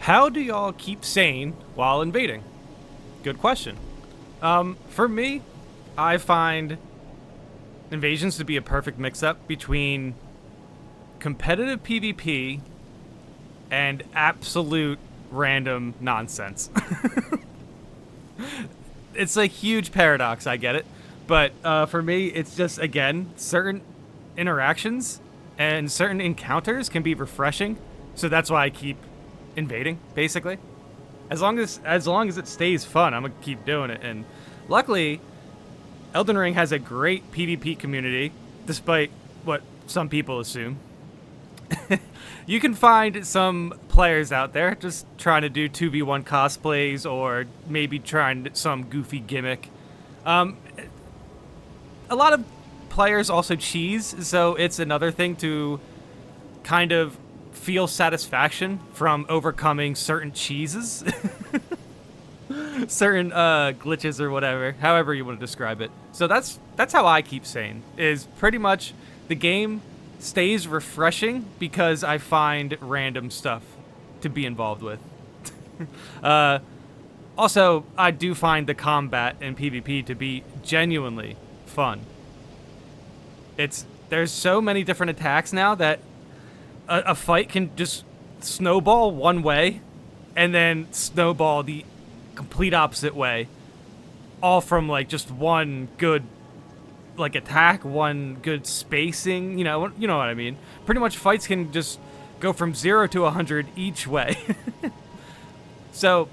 How do y'all keep sane while invading? Good question. For me, I find invasions to be a perfect mix-up between competitive PvP and absolute random nonsense. It's a huge paradox, I get it. But for me, it's just, again, certain interactions and certain encounters can be refreshing. So that's why I keep invading, basically. As long as it stays fun, I'm gonna keep doing it. And luckily, Elden Ring has a great PvP community, despite what some people assume. You can find some players out there just trying to do 2v1 cosplays or maybe trying some goofy gimmick. A lot of players also cheese, so it's another thing to kind of feel satisfaction from overcoming certain cheeses. Certain glitches or whatever, however you want to describe it. So that's how I keep sane, is pretty much the game stays refreshing because I find random stuff to be involved with. Also, I do find the combat in PvP to be genuinely fun. There's so many different attacks now that a fight can just snowball one way and then snowball the complete opposite way, all from like just one good like attack, one good spacing, you know what I mean. Pretty much fights can just go from 0 to 100 each way. So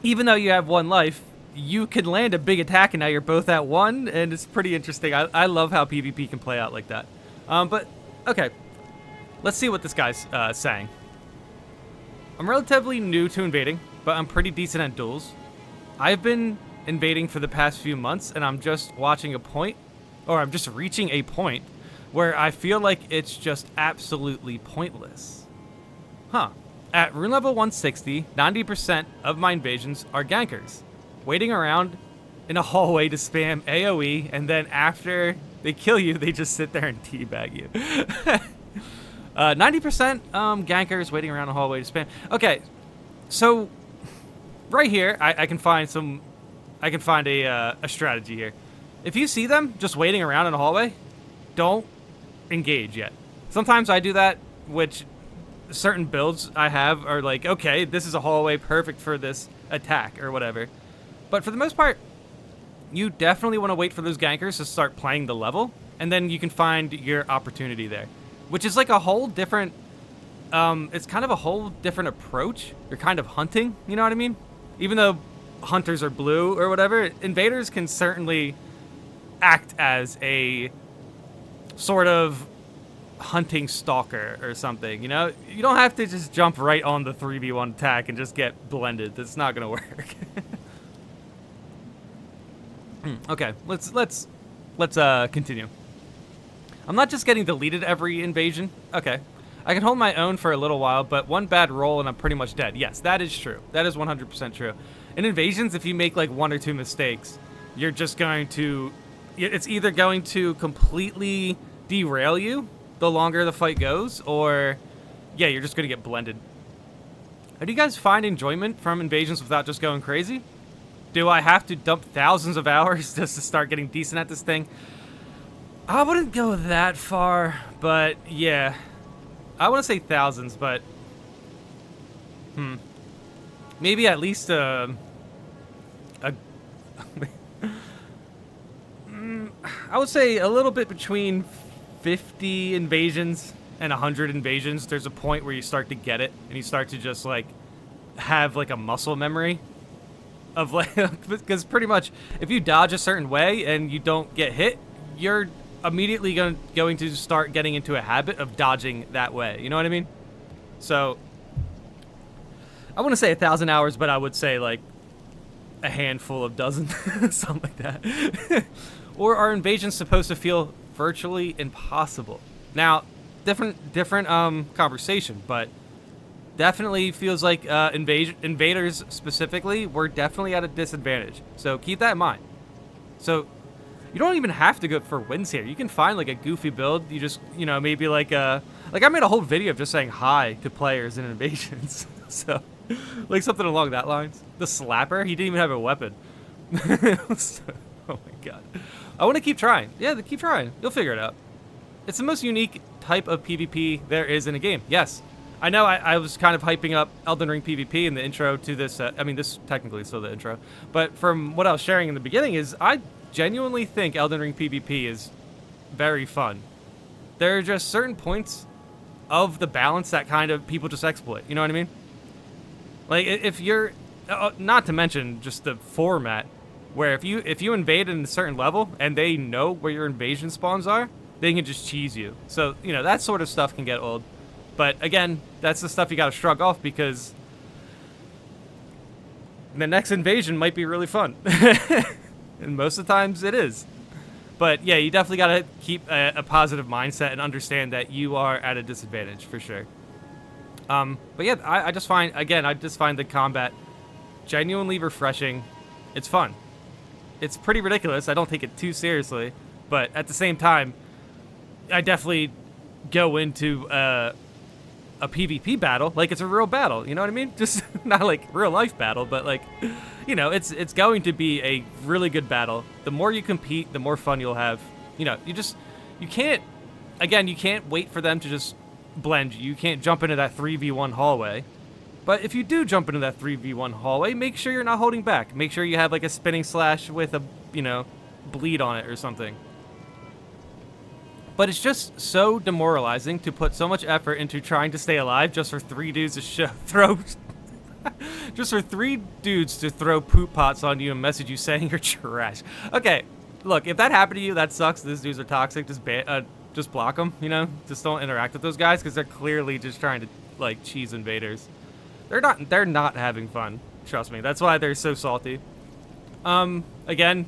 even though you have one life, you can land a big attack and now you're both at one, and it's pretty interesting. I love how PvP can play out like that. But okay, let's see what this guy's saying. I'm relatively new to invading, but I'm pretty decent at duels. I've been invading for the past few months, and I'm just watching a point, or I'm just reaching a point where I feel like it's just absolutely pointless. Huh. At rune level 160, 90% of my invasions are gankers, waiting around in a hallway to spam AoE, and then after they kill you, they just sit there and teabag you. 90% gankers waiting around a hallway to spam. Okay, so right here, I can find a strategy here. If you see them just waiting around in a hallway, don't engage yet. Sometimes I do that, which certain builds I have are like, okay, this is a hallway perfect for this attack or whatever. But for the most part, you definitely want to wait for those gankers to start playing the level, and then you can find your opportunity there, which is like a whole different, it's kind of a whole different approach. You're kind of hunting, you know what I mean? Even though hunters are blue or whatever, invaders can certainly act as a sort of hunting stalker or something, you know? You don't have to just jump right on the 3v1 attack and just get blended. That's not gonna work. Okay, let's continue. I'm not just getting deleted every invasion. Okay. I can hold my own for a little while, but one bad roll and I'm pretty much dead. Yes, that is true. That is 100% true. In invasions, if you make like 1 or 2 mistakes, you're just going to... It's either going to completely derail you the longer the fight goes, or... Yeah, you're just going to get blended. How do you guys find enjoyment from invasions without just going crazy? Do I have to dump thousands of hours just to start getting decent at this thing? I wouldn't go that far, but yeah. I want to say thousands, but... Maybe at least I would say a little bit between 50 invasions and 100 invasions. There's a point where you start to get it, and you start to just, like, have, like, a muscle memory of, like... Because pretty much, if you dodge a certain way and you don't get hit, you're immediately going to start getting into a habit of dodging that way. You know what I mean? So... I wouldn't say 1,000 hours, but I would say like a handful of dozen, something like that. Or are invasions supposed to feel virtually impossible? Now, different conversation, but definitely feels like invaders specifically were definitely at a disadvantage. So keep that in mind. So you don't even have to go for wins here. You can find like a goofy build. You just, you know, maybe like I made a whole video of just saying hi to players in invasions. So Like something along that lines. The slapper, he didn't even have a weapon. Oh my god. I want to keep trying. Yeah, keep trying. You'll figure it out. It's the most unique type of PvP there is in a game. Yes. I know I was kind of hyping up Elden Ring PvP in the intro to this. I mean, this technically is still the intro. But from what I was sharing in the beginning is I genuinely think Elden Ring PvP is very fun. There are just certain points of the balance that kind of people just exploit. You know what I mean? Like, if you're... not to mention just the format, where if you invade in a certain level and they know where your invasion spawns are, they can just cheese you. So, you know, that sort of stuff can get old. But again, that's the stuff you gotta shrug off because the next invasion might be really fun. And most of the times it is. But yeah, you definitely gotta keep a positive mindset and understand that you are at a disadvantage for sure. But yeah, I just find the combat genuinely refreshing. It's fun. It's pretty ridiculous. I don't take it too seriously, but at the same time, I definitely go into a PvP battle like it's a real battle. You know what I mean? Just not like real life battle, but like, you know, it's going to be a really good battle. The more you compete, the more fun you'll have. You know, you can't wait for them to just blend you. You can't jump into that 3v1 hallway. But if you do jump into that 3v1 hallway, make sure you're not holding back. Make sure you have like a spinning slash with a, you know, bleed on it or something. But it's just so demoralizing to put so much effort into trying to stay alive just for 3 dudes to throw... just for 3 dudes to throw poop pots on you and message you saying you're trash. Okay, look, if that happened to you, that sucks. These dudes are toxic. Just block them, you know? Just don't interact with those guys because they're clearly just trying to, like, cheese invaders. They're not having fun. Trust me. That's why they're so salty. Again,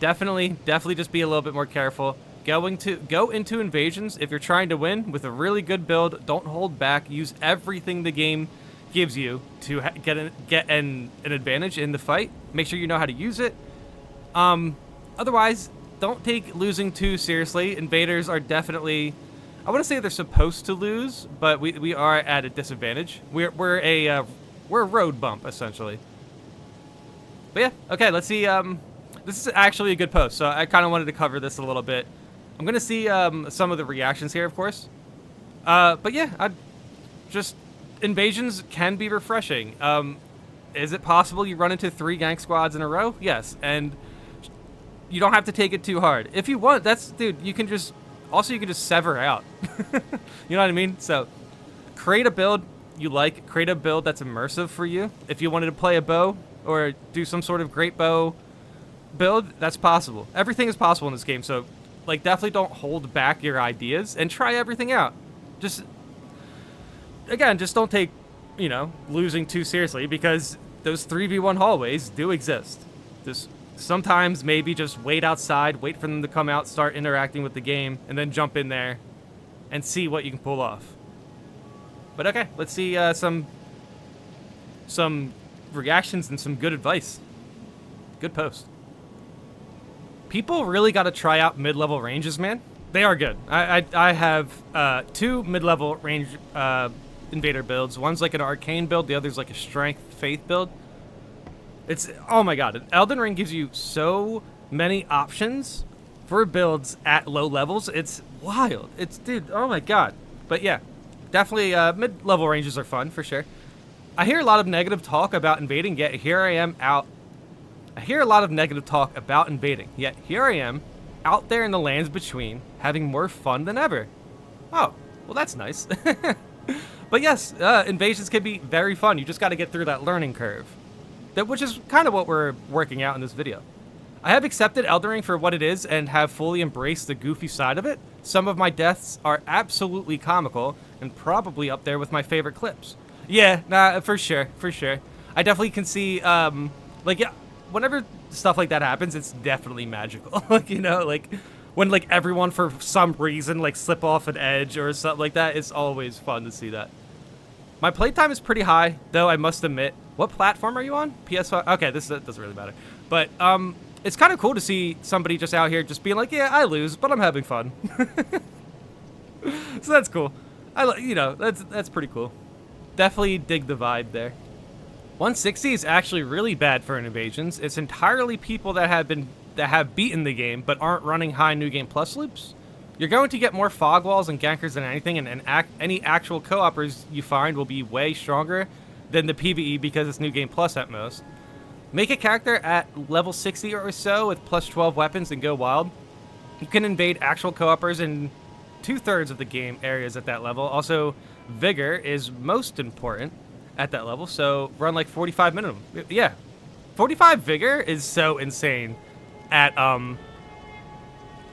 definitely just be a little bit more careful. Go into invasions if you're trying to win with a really good build. Don't hold back. Use everything the game gives you to get an advantage in the fight. Make sure you know how to use it. Otherwise, don't take losing too seriously. Invaders are definitely... I want to say they're supposed to lose, but we are at a disadvantage. We're a road bump essentially. But yeah, okay. Let's see. This is actually a good post, so I kind of wanted to cover this a little bit. I'm gonna see some of the reactions here, of course. But yeah, invasions can be refreshing. Is it possible you run into 3 gang squads in a row? Yes, and you don't have to take it too hard. If you want, dude. You can just sever out. You know what I mean? So create a build you like. Create a build that's immersive for you. If you wanted to play a bow or do some sort of great bow build, that's possible. Everything is possible in this game. So like, definitely don't hold back your ideas and try everything out. Just don't take, you know, losing too seriously because those 3v1 hallways do exist. Just sometimes maybe just wait outside, wait for them to come out, start interacting with the game, and then jump in there and see what you can pull off. But okay, let's see some reactions and some good advice. Good post. People really got to try out mid-level ranges, man. They are good. I have 2 mid-level range invader builds. One's like an arcane build, the other's like a strength faith build. Oh my god, Elden Ring gives you so many options for builds at low levels. It's wild. Dude, oh my god. But yeah, definitely mid-level ranges are fun for sure. I hear a lot of negative talk about invading, yet here I am out. I hear a lot of negative talk about invading, yet here I am out there in the lands between having more fun than ever. Oh, well that's nice. But yes, invasions can be very fun. You just got to get through that learning curve. Which is kind of what we're working out in this video. I have accepted Elden Ring for what it is and have fully embraced the goofy side of it. Some of my deaths are absolutely comical and probably up there with my favorite clips. Yeah, nah, for sure. I definitely can see, like, yeah, whenever stuff like that happens, it's definitely magical. Like, you know, like, when, like, everyone for some reason, like, slip off an edge or something like that, it's always fun to see that. My playtime is pretty high, though I must admit. What platform are you on? PS5? Okay, this doesn't really matter. But it's kind of cool to see somebody just out here just being like, yeah, I lose, but I'm having fun. So that's cool. You know, that's pretty cool. definitely dig the vibe there. 160 is actually really bad for invasions. It's entirely people that have beaten the game but aren't running high New Game Plus loops. You're going to get more fog walls and gankers than anything, and any actual co-opers you find will be way stronger than the PvE because it's New Game Plus at most. Make a character at level 60 or so with plus 12 weapons and go wild. You can invade actual co-opers in 2/3 of the game areas at that level. Also, Vigor is most important at that level, so run like 45 minimum. Yeah, 45 Vigor is so insane at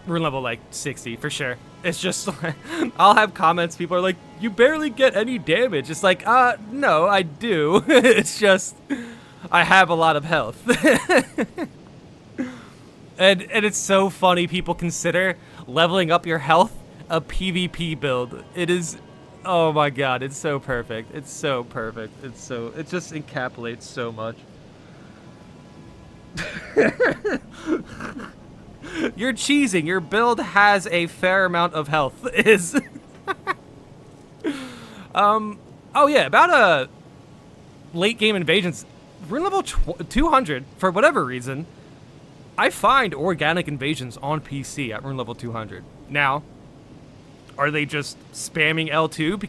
rune level like 60 for sure. It's just I'll have comments, people are like, you barely get any damage. It's like, no, I do. It's just I have a lot of health. and it's so funny people consider leveling up your health a PvP build. It is, oh my god, it's so perfect. It's so perfect. It just encapsulates so much. You're cheesing. Your build has a fair amount of health. Oh yeah, about late game invasions. Rune level 200, for whatever reason, I find organic invasions on PC at rune level 200. Now, are they just spamming L2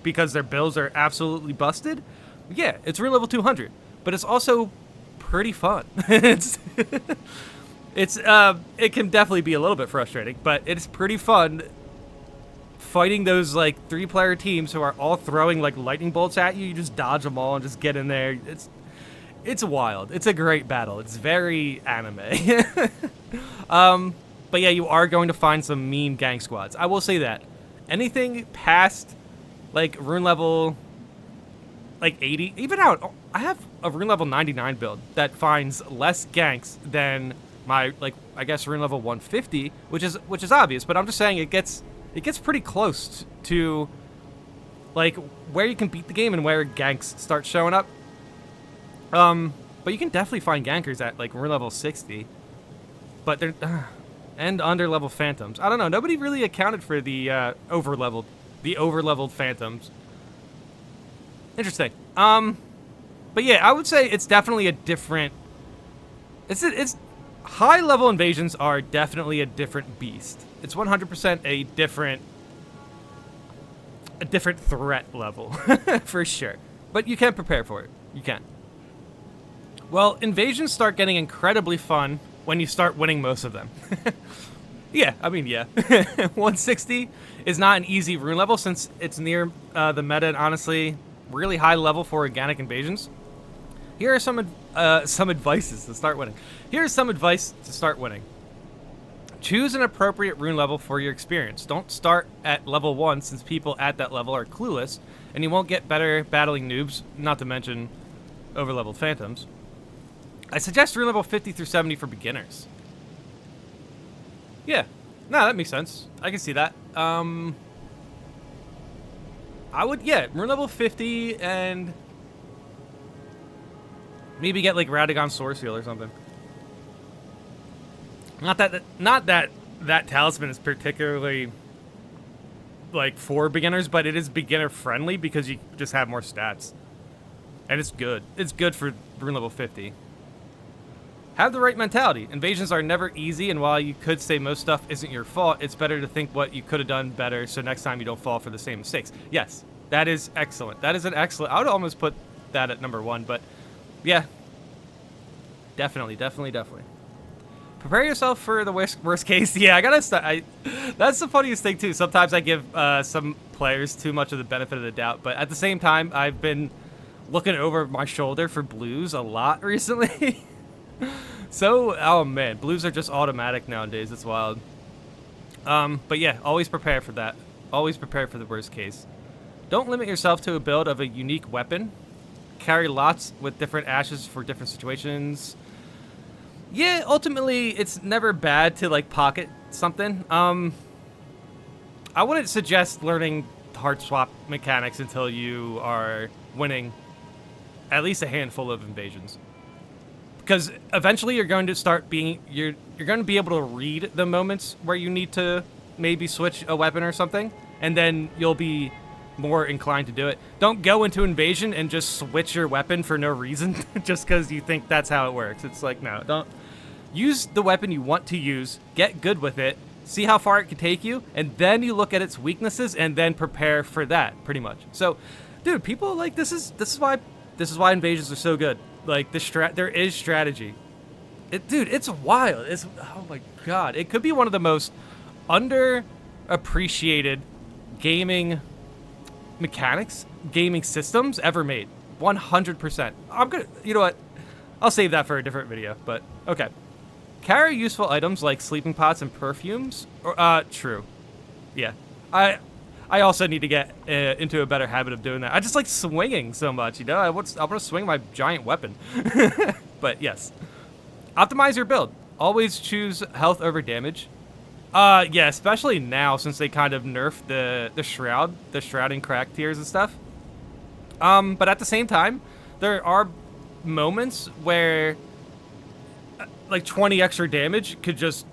because their builds are absolutely busted? Yeah, it's rune level 200, but it's also pretty fun. It can definitely be a little bit frustrating, but it's pretty fun fighting those like 3-player teams who are all throwing like lightning bolts at you. You just dodge them all and just get in there. It's wild. It's a great battle. It's very anime. But yeah, you are going to find some mean gang squads. I will say that. Anything past like rune level like 80, even out, I have a rune level 99 build that finds less ganks than my, like, I guess rune level 150, which is obvious, but I'm just saying it gets pretty close to like where you can beat the game and where ganks start showing up. But you can definitely find gankers at like rune level 60, but they're and under level phantoms. I don't know. Nobody really accounted for the over leveled phantoms. Interesting. But yeah, I would say it's definitely a different. It's high level invasions are definitely a different beast. It's 100% a different threat level for sure. But you can prepare for it. You can. Well, invasions start getting incredibly fun when you start winning most of them. Yeah, I mean, yeah. 160 is not an easy rune level since it's near the meta and honestly really high level for organic invasions. Here are some advices to start winning. Here's some advice to start winning. Choose an appropriate rune level for your experience. Don't start at level 1 since people at that level are clueless and you won't get better battling noobs, not to mention over-leveled phantoms. I suggest rune level 50 through 70 for beginners. Yeah, no, that makes sense. I can see that. I would, yeah, rune level 50 and maybe get like Radagon Sword Seal or something. Not that talisman is particularly like for beginners, but it is beginner friendly because you just have more stats. And it's good. It's good for rune level 50. Have the right mentality. Invasions are never easy, and while you could say most stuff isn't your fault, it's better to think what you could have done better so next time you don't fall for the same mistakes. Yes, that is excellent. That is an excellent... I would almost put that at number 1, but yeah. Definitely. Prepare yourself for the worst case. Yeah, I gotta start. That's the funniest thing, too. Sometimes I give some players too much of the benefit of the doubt, but at the same time, I've been looking over my shoulder for blues a lot recently. So, oh man, blues are just automatic nowadays. It's wild. But yeah, always prepare for that. Always prepare for the worst case. Don't limit yourself to a build of a unique weapon. Carry lots with different ashes for different situations. Yeah, ultimately, it's never bad to like pocket something. I wouldn't suggest learning heart swap mechanics until you are winning at least a handful of invasions. Because eventually you're going to start being, you're going to be able to read the moments where you need to maybe switch a weapon or something, and then you'll be more inclined to do it. Don't go into invasion and just switch your weapon for no reason just because you think that's how it works. It's like, no, don't. Use the weapon you want to use, get good with it, see how far it can take you, and then you look at its weaknesses and then prepare for that, pretty much. So, dude, people like this is why invasions are so good. Like there is strategy. Dude, it's wild. Oh my god. It could be one of the most underappreciated gaming mechanics, gaming systems ever made. 100%. You know what? I'll save that for a different video, but okay. Carry useful items like sleeping pots and perfumes. True. Yeah. I also need to get into a better habit of doing that. I just like swinging so much, you know? I want to swing my giant weapon. But yes. Optimize your build. Always choose health over damage. Yeah, especially now since they kind of nerfed the shroud and crack tiers and stuff. But at the same time, there are moments where like 20 extra damage could just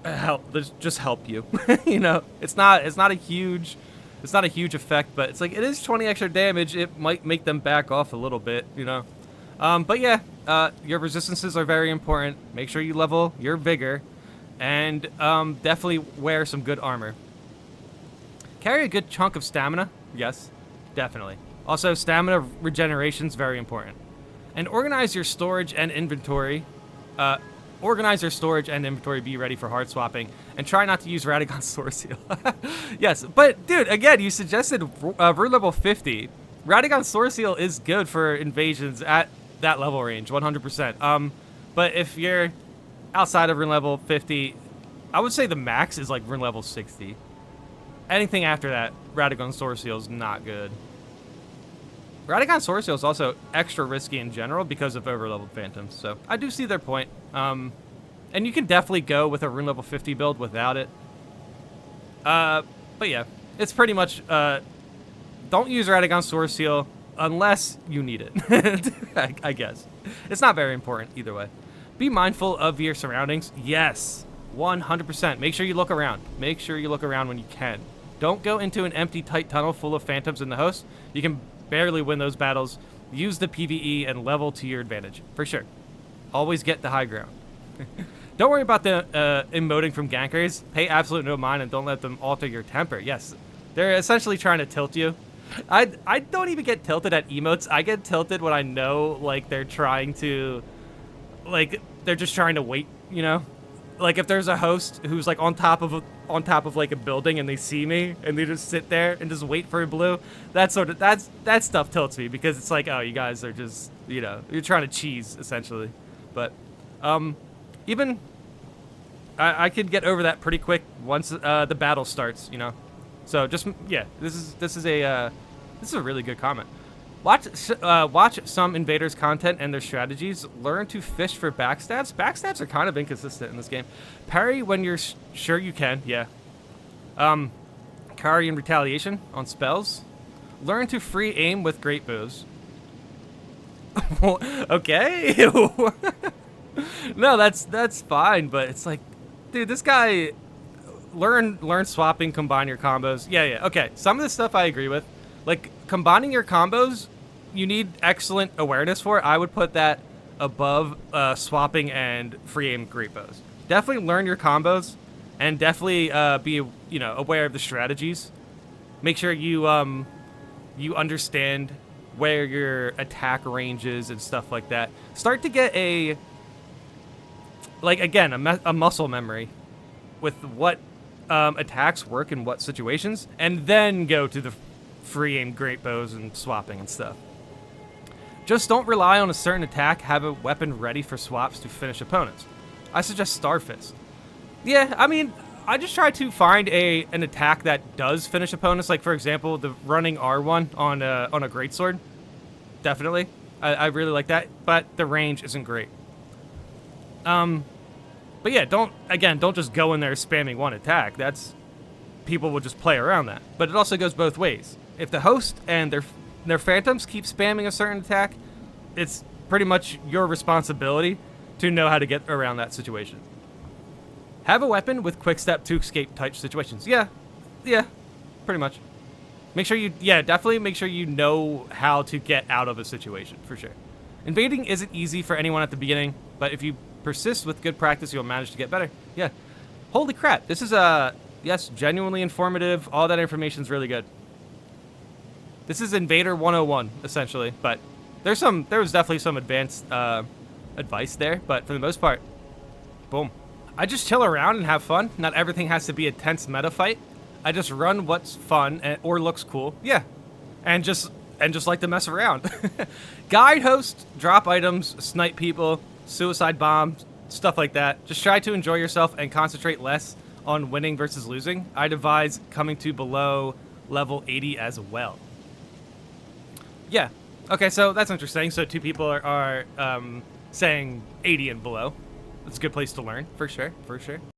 help you. You know, it's not a huge effect, but it's like it is 20 extra damage. It might make them back off a little bit, you know. But yeah, your resistances are very important. Make sure you level your vigor, and definitely wear some good armor. Carry a good chunk of stamina. Yes, definitely. Also, stamina regeneration is very important. And organize your storage and inventory. Be ready for hard swapping, and try not to use Radagon Sword Seal. Yes, but dude, again, you suggested Rune level 50. Radagon Sword Seal is good for invasions at that level range, 100%. But if you're outside of Rune level 50, I would say the max is like Rune level 60. Anything after that, Radagon Sword Seal is not good. Radagon Sword Seal is also extra risky in general because of overleveled phantoms, so I do see their point. And you can definitely go with a Rune level 50 build without it. But yeah, it's pretty much, don't use Radagon Sword Seal unless you need it, I guess. It's not very important either way. Be mindful of your surroundings. Yes, 100%. Make sure you look around. Make sure you look around when you can. Don't go into an empty, tight tunnel full of phantoms in the host. You can barely win those battles. Use the PvE and level to your advantage, for sure. Always get the high ground. Don't worry about the emoting from gankers. Pay absolute no mind and don't let them alter your temper. Yes, they're essentially trying to tilt you. I don't even get tilted at emotes. I get tilted when I know like they're trying to, like they're just trying to wait, you know? Like if there's a host who's like on top of like a building and they see me and they just sit there and just wait for a blue, that stuff tilts me because it's like, oh, you guys are just, you know, you're trying to cheese essentially. But even I could get over that pretty quick once the battle starts, you know. So just, yeah, this is a really good comment. Watch some invaders content and their strategies. Learn to fish for backstabs. Backstabs are kind of inconsistent in this game. Parry when you're sure you can. Yeah. Parry and retaliation on spells. Learn to free aim with great bows. Okay. No, that's fine, but it's like, dude, this guy. Learn swapping, combine your combos. Yeah. Okay. Some of this stuff I agree with. Like combining your combos, you need excellent awareness for it. I would put that above swapping and free aim great bows. Definitely learn your combos, and definitely be aware of the strategies. Make sure you understand where your attack range is and stuff like that. Start to get a muscle memory with what attacks work in what situations, and then go to the free aim great bows and swapping and stuff. Just don't rely on a certain attack. Have a weapon ready for swaps to finish opponents. I suggest Starfist. Yeah, I mean, I just try to find an attack that does finish opponents. Like for example, the running R1 on a greatsword. Definitely, I really like that, but the range isn't great. But yeah, don't just go in there spamming one attack. People will just play around that. But it also goes both ways. If the host and their phantoms keep spamming a certain attack, it's pretty much your responsibility to know how to get around that situation. Have a weapon with quick step to escape tight situations. Yeah, pretty much. Make sure you, yeah, definitely make sure you know how to get out of a situation, for sure. Invading isn't easy for anyone at the beginning, but if you persist with good practice, you'll manage to get better. Yeah. Holy crap, this is, yes, genuinely informative. All that information's really good. This is Invader 101, essentially, but there was definitely some advanced, advice there, but for the most part, boom. I just chill around and have fun. Not everything has to be a tense meta fight. I just run what's fun or looks cool. Yeah. And just like to mess around. Guide host, drop items, snipe people, suicide bombs, stuff like that. Just try to enjoy yourself and concentrate less on winning versus losing. I'd advise coming to below level 80 as well. Yeah. Okay, so that's interesting. So 2 people are saying 80 and below. That's a good place to learn, for sure, for sure.